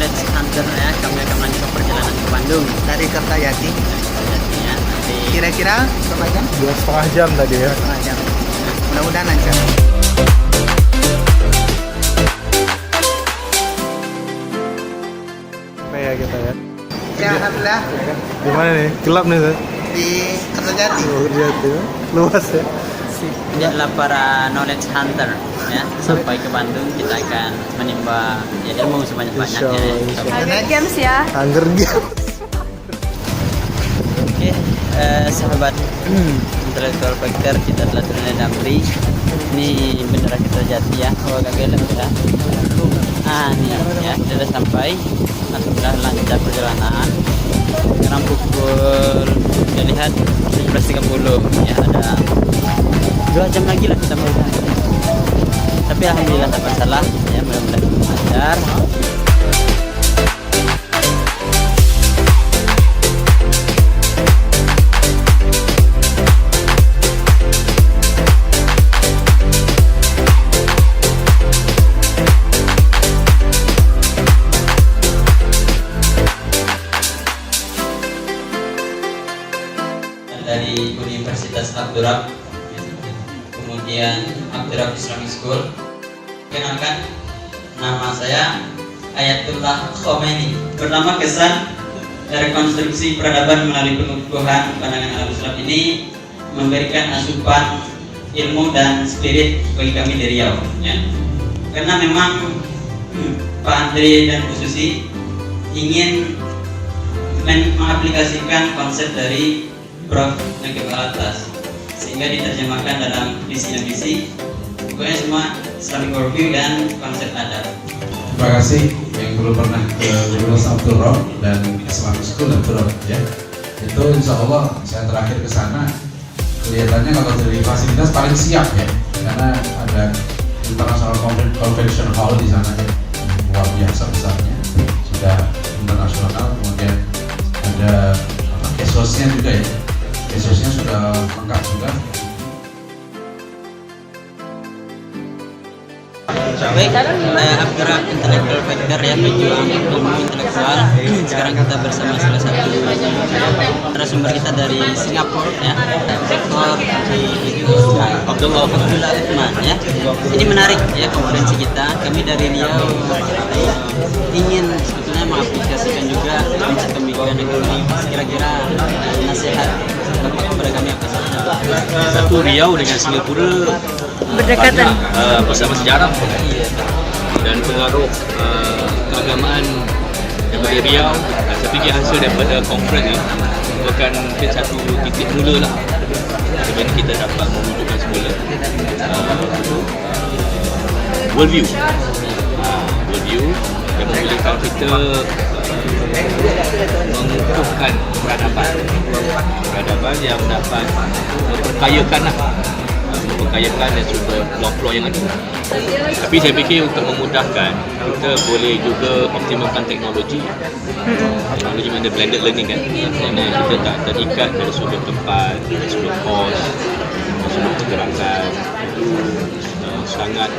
knowledge hunter ya. Kami akan melanjutkan perjalanan ke Bandung dari Kertajati. ya. Nanti Kira-kira berapa jam? 2,5 jam tadi ya. Setengah jam. Mudah-mudahan lancar. Apa ya kita ya? Ya, alhamdulillah Gimana nih? Gelap nih Seth? di Kertajati. Oh, lihat ya. Luas ya. ini adalah para knowledge hunter ya. Sampai ke Bandung kita akan menimba ya, ilmu sebanyak-banyaknya. Insya Allah. Hunger Games ya. Hunger Games. Oke, sahabat intellectual factor, kita telah turun dari Damri. Ini bendera Kertajati ya. Oh, agak gelap ya. Ini ya, kita sudah sampai. Alhamdulillah lancar perjalanan. Sekarang pukul kita lihat 17.30 ya, ada 2 jam lagi lah kita mau berangkat. Tapi alhamdulillah tak masalah ya, mudah-mudahan lancar. Dari Universitas Abdurrahman, kemudian Abdurrahman Islamic School. Kenalkan, nama saya Ayatullah Khomeini. Pertama, kesan rekonstruksi peradaban melalui pengukuhan pandangan alam Islam ini memberikan asupan ilmu dan spirit bagi kami di Riau ya. Karena memang Pak Andre dan Bu Susi ingin mengaplikasikan konsep dari Prof. Nakib Alatas sehingga diterjemahkan dalam visi dan misi, pokoknya semua Islamic worldview dan konsep adab. Terima kasih yang belum pernah ke Universitas Abdurrahman dan Islamic School Abdurrahman ya. Itu insya Allah saya terakhir ke sana, kelihatannya kalau dari fasilitas paling siap ya, karena ada International Convention Hall di sana ya, luar biasa besarnya, sudah internasional. Kemudian ada esosnya juga ya, esosnya sudah lengkap juga. Baik, Abdurrahman intellectual factor ya, pejuang ilmu intelektual. Sekarang kita bersama salah satu narasumber kita dari Singapura ya, Dr. Abdullah Uthman ya. Ini menarik ya konferensi kita. Kami dari Riau ingin sebetulnya mengaplikasikan juga konsep pemikiran ekonomi. Kira-kira nasihat Bapak kepada kami apa saja? Satu, Riau dengan Singapura Berdekatan. banyak bersama sejarah dan pengaruh keagamaan daripada Riau. Saya fikir hasil daripada conference ini merupakan mungkin satu titik mula lah di mana kita dapat mewujudkan semula worldview yang membolehkan kita mengukuhkan peradaban yang dapat memperkayakan dan juga peluang-peluang yang ada. Tapi saya fikir untuk memudahkan, kita boleh juga optimalkan teknologi mana blended learning kan, kerana kita tak terikat dari sudut tempat, dari sudut kos, dari sudut pergerakan. Itu sangat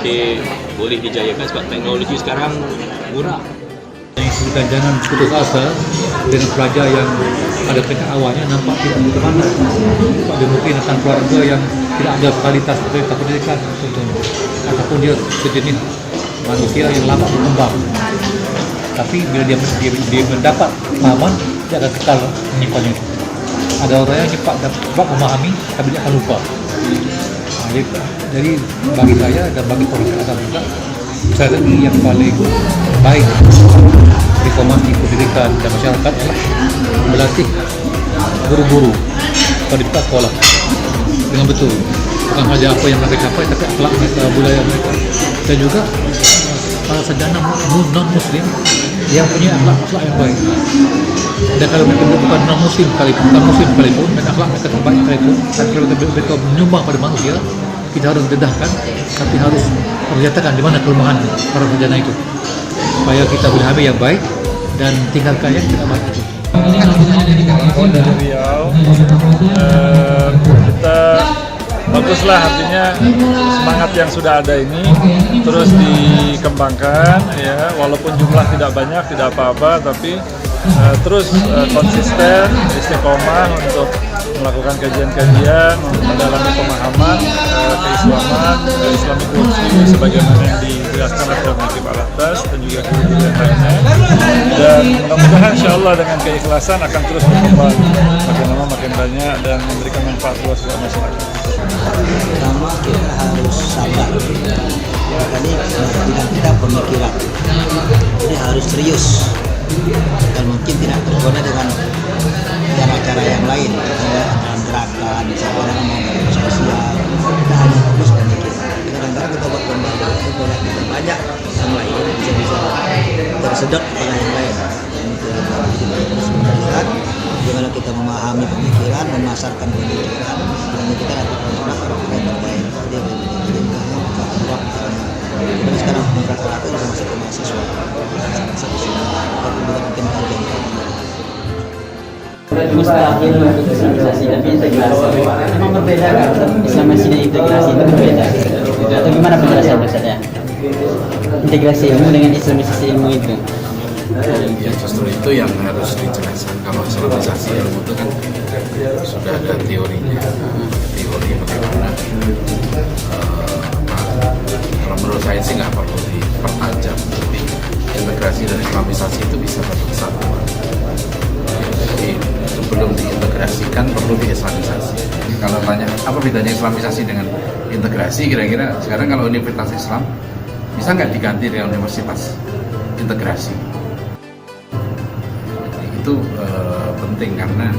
fikir boleh dijayakan sebab teknologi sekarang murah. Kita jangan putus asa dengan pelajar yang pada tingkat awalnya nampak tidak ke mana. Sebab dia mungkin akan keluarga yang tidak ada kualitas pendidikan contohnya, ataupun dia sejenis manusia yang lambat berkembang. Tapi bila dia mendapat pemahaman, dia akan kekal menyimpannya. Ada orang yang cepat memahami, tapi dia akan lupa. Jadi bagi saya dan bagi orang Adam juga, strategi yang paling baik reformasi pendidikan dan masyarakat adalah melatih guru-guru pada tingkat sekolah dengan betul, bukan saja apa yang mereka capai, tapi akhlak mereka, budaya mereka, dan juga para sarjana non-muslim yang punya akhlak yang baik. Dan kalau mereka bukan non-muslim sekalipun, dan akhlak mereka terbaik sekalipun, dan kalau mereka menyumbang pada manusia, kita harus dedahkan, tapi harus menyatakan di mana kelemahan para sarjana itu, supaya kita boleh ambil yang baik dan tinggalkan yang tidak baik itu. Dari Riau, kita baguslah, artinya semangat yang sudah ada ini terus dikembangkan ya, walaupun jumlah tidak banyak tidak apa-apa, tapi terus konsisten istiqomah untuk melakukan kajian-kajian, mendalami pemahaman keislaman, Islamic worldview sebagaimana yang dijelaskan oleh Prof. Nakib Al-Atas dan juga guru-guru yang lainnya. Dan mudah-mudahan insya Allah dengan keikhlasan akan terus berkembang makin lama makin banyak dan memberikan manfaat luas buat masyarakat. Pertama kita harus sabar. Tadi bilang kita pemikiran, ini harus serius dan mungkin tidak tergoda dengan cara-cara yang lain, dalam gerakan, misalnya mau sosial. Kita hanya fokus pemikiran. Kadang-kadang kita buat pembahasan itu banyak yang lain bisa tersedot pada yang lain. Kita terus melihat bagaimana kita memahami pemikiran, memasarkan pemikiran, dan kita dapat orang-orang yang terbaik. Jadi sekarang rata-rata juga masih ke mahasiswa. Mustahil untuk islamisasi, tapi integrasi memang berbeda kan? Islamisasi dan integrasi itu berbeda. Atau gimana penjelasan Ustaznya? Integrasi ilmu dengan islamisasi ilmu itu. Ya justru itu yang harus dijelaskan. Kalau islamisasi ilmu itu kan sudah ada teorinya, teori bagaimana. Kalau menurut saya sih nggak perlu dipertajam, tapi integrasi dan islamisasi itu bisa satu kesatuan. Jadi sebelum diintegrasikan perlu diislamisasi. Kalau tanya apa bedanya islamisasi dengan integrasi, kira-kira sekarang kalau Universitas Islam bisa nggak diganti dengan universitas integrasi? Jadi itu penting karena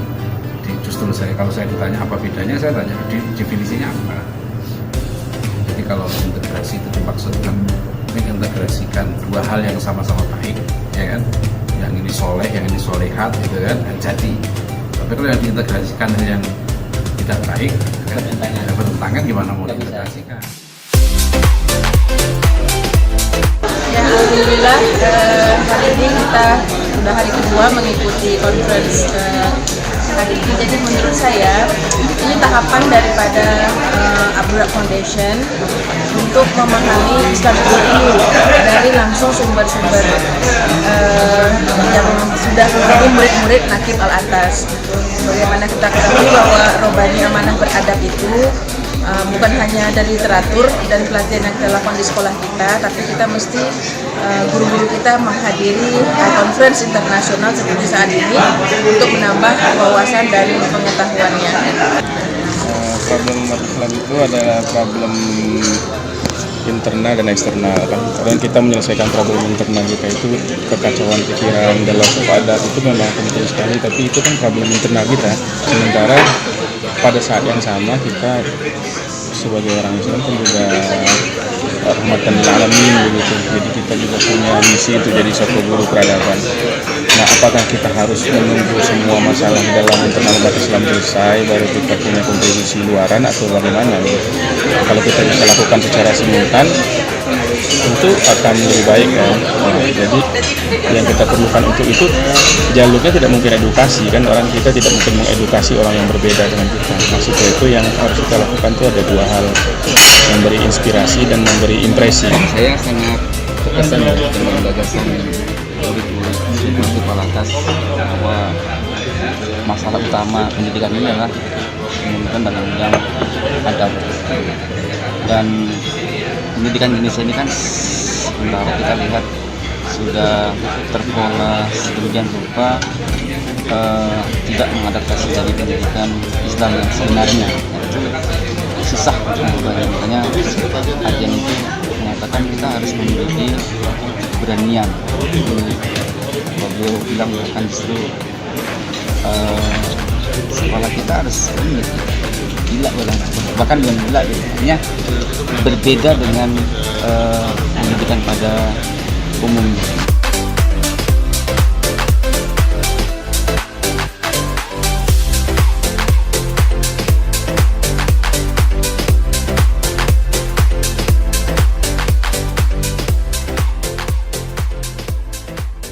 justru kalau saya ditanya apa bedanya, saya tanya definisinya apa. Jadi kalau integrasi itu dimaksudkan mengintegrasikan dua hal yang sama-sama baik, ya kan? Yang ini soleh, yang ini solehat, gitu kan? Jadi, tapi kalau yang diintegrasikan yang tidak baik, kan bertentangan, gimana mau diintegrasikan? Ya, alhamdulillah hari ini kita sudah hari kedua mengikuti conference hari ini. Jadi menurut saya ini tahapan daripada Abdurrahman Foundation untuk memahami Islamic worldview dari langsung sumber-sumber yang sudah menjadi murid-murid Nakib Al-Atas. Bagaimana kita ketahui bahwa Robani Amanah Beradab itu bukan hanya dari literatur dan pelatihan yang kita lakukan di sekolah kita, tapi kita mesti guru-guru kita menghadiri conference internasional seperti saat ini untuk menambah wawasan dan pengetahuannya. Problem umat Islam itu adalah problem internal dan eksternal kan. Dan kita menyelesaikan problem internal kita itu kekacauan pikiran dalam adat itu memang penting sekali, tapi itu kan problem internal kita. Sementara pada saat yang sama kita sebagai orang Islam kan juga rahmatan lil alamin begitu. Jadi kita juga punya misi untuk jadi satu guru peradaban. Nah, apakah kita harus menunggu semua masalah dalam internal umat Islam selesai baru kita punya kontribusi luaran atau bagaimana? Kalau kita bisa lakukan secara simultan, tentu akan lebih baik ya. Jadi yang kita perlukan untuk itu jalurnya tidak mungkin edukasi kan, orang kita tidak mungkin mengedukasi orang yang berbeda dengan kita. Maksudnya itu yang harus kita lakukan itu ada dua hal, memberi inspirasi dan memberi impresi. Saya sangat terkesan dengan gagasan Nakib Al-Atas bahwa masalah utama pendidikan ini adalah menggunakan dalam bidang adab, dan pendidikan Indonesia ini kan sebentar kita lihat sudah terpola sedemikian rupa tidak mengadaptasi dari pendidikan Islam yang sebenarnya. Susah berubahnya, makanya kajian itu mengatakan kita harus memiliki keberanian. Beliau bilang akan justru sekolah kita harus ini gila, bahkan dengan gila gitu. Artinya berbeda dengan pendidikan pada umumnya.